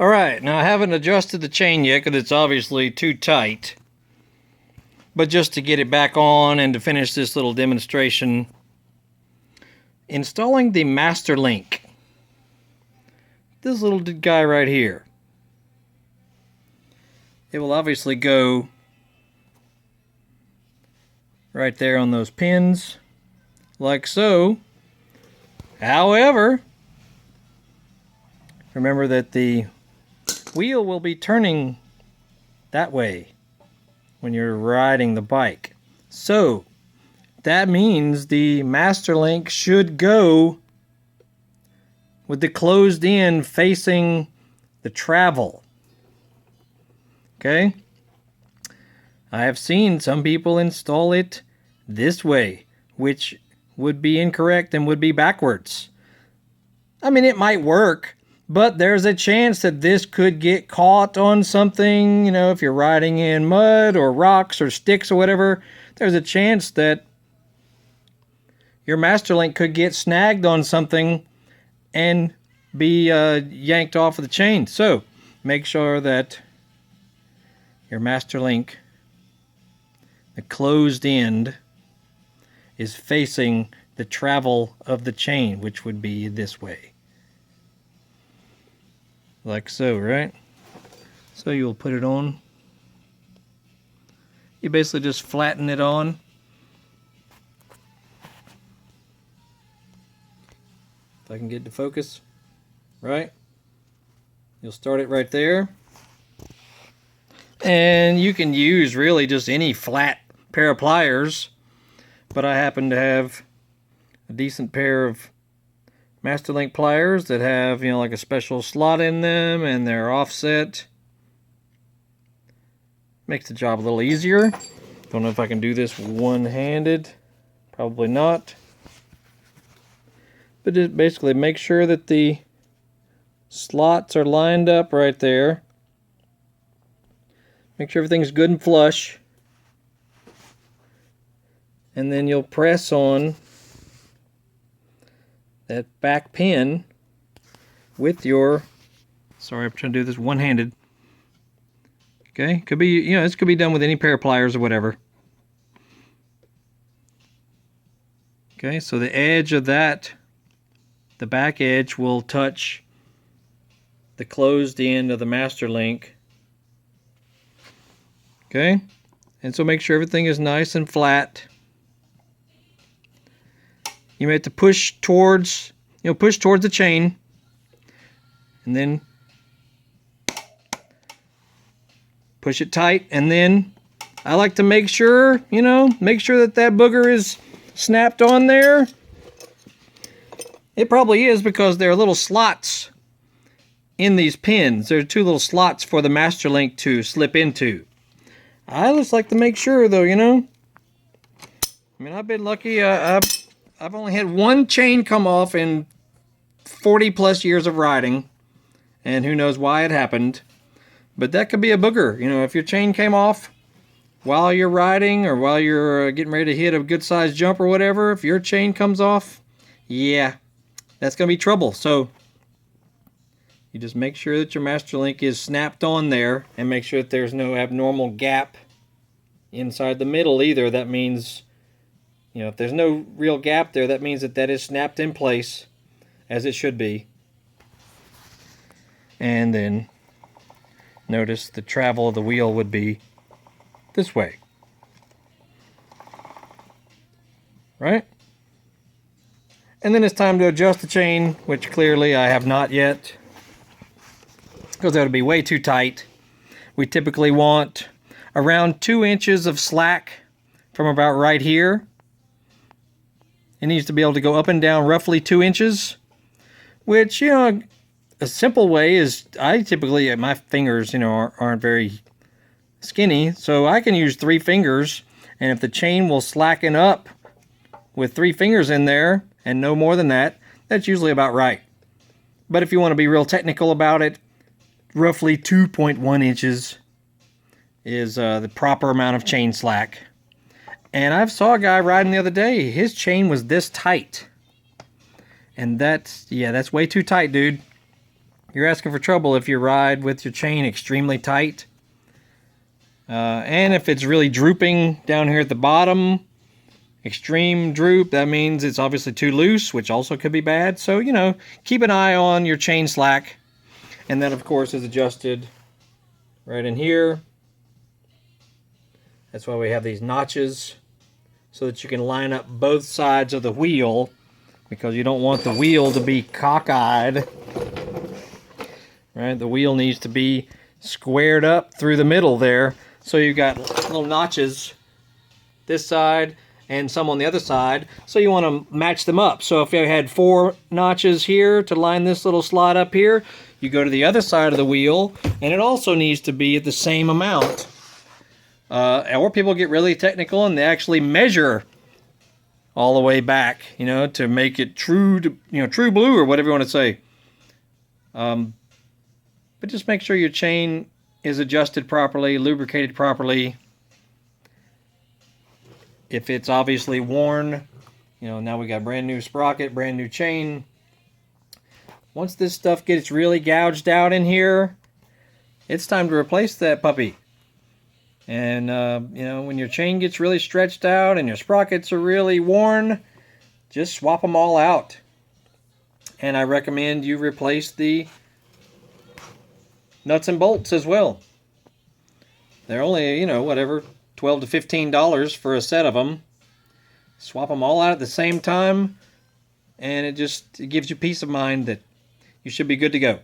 Alright, now I haven't adjusted the chain yet because it's obviously too tight. But just to get it back on and to finish this little demonstration, installing the master link. This little guy right here. It will obviously go right there on those pins, like so. However, remember that the wheel will be turning that way when you're riding the bike. So that means the master link should go with the closed end facing the travel. Okay? I have seen some people install it this way, which would be incorrect and would be backwards. I mean, it might work, but there's a chance that this could get caught on something, you know, if you're riding in mud or rocks or sticks or whatever, there's a chance that your master link could get snagged on something and be yanked off of the chain. So make sure that your master link, the closed end, is facing the travel of the chain, which would be this way. Like so, right? So you'll put it on. You basically just flatten it on. If I can get to focus, right? You'll start it right there. And you can use really just any flat pair of pliers, but I happen to have a decent pair of Masterlink pliers that have, you know, like a special slot in them and they're offset. Makes the job a little easier. Don't know if I can do this one-handed. Probably not. But just basically make sure that the slots are lined up right there. Make sure everything's good and flush. And then you'll press on that back pin with your, sorry, I'm trying to do this one-handed. Okay, could be, you know, this could be done with any pair of pliers or whatever. Okay, so the edge of that, the back edge will touch the closed end of the master link. Okay, and so make sure everything is nice and flat. You may have to push towards, push towards the chain, and then push it tight, and then I like to make sure, make sure that that booger is snapped on there. It probably is because there are little slots in these pins. There are two little slots for the master link to slip into. I just like to make sure, though, I mean, I've been lucky. I've only had one chain come off in 40 plus years of riding, and who knows why it happened. But that could be a booger. If your chain came off while you're riding or while you're getting ready to hit a good sized jump or whatever, if your chain comes off, yeah, that's going to be trouble. So you just make sure that your master link is snapped on there, and make sure that there's no abnormal gap inside the middle either. That means, if there's no real gap there, that means that that is snapped in place as it should be. And then notice the travel of the wheel would be this way. Right? And then it's time to adjust the chain, which clearly I have not yet, because that would be way too tight. We typically want around 2 inches of slack from about right here. It needs to be able to go up and down roughly 2 inches, which, a simple way is, I typically, my fingers, aren't very skinny, so I can use 3 fingers, and if the chain will slacken up with 3 fingers in there, and no more than that, that's usually about right. But if you want to be real technical about it, roughly 2.1 inches is the proper amount of chain slack. And I saw a guy riding the other day, his chain was this tight. And that's way too tight, dude. you're asking for trouble if you ride with your chain extremely tight. And if it's really drooping down here at the bottom, extreme droop, that means it's obviously too loose, which also could be bad. So, you know, keep an eye on your chain slack. And that, of course, is adjusted right in here. That's why we have these notches, so that you can line up both sides of the wheel, because you don't want the wheel to be cockeyed. Right? The wheel needs to be squared up through the middle there. So you've got little notches this side and some on the other side. So you want to match them up. So if you had 4 notches here to line this little slot up here, you go to the other side of the wheel, and it also needs to be at the same amount. Or people get really technical and they actually measure all the way back, you know, to make it true to, you know, true blue or whatever you want to say. But just make sure your chain is adjusted properly, lubricated properly. If it's obviously worn, you know, now we got brand new sprocket, brand new chain. Once this stuff gets really gouged out in here, it's time to replace that puppy. And, you know, when your chain gets really stretched out and your sprockets are really worn, just swap them all out. And I recommend you replace the nuts and bolts as well. They're only, you know, whatever, $12 to $15 for a set of them. Swap them all out at the same time, and it gives you peace of mind that you should be good to go.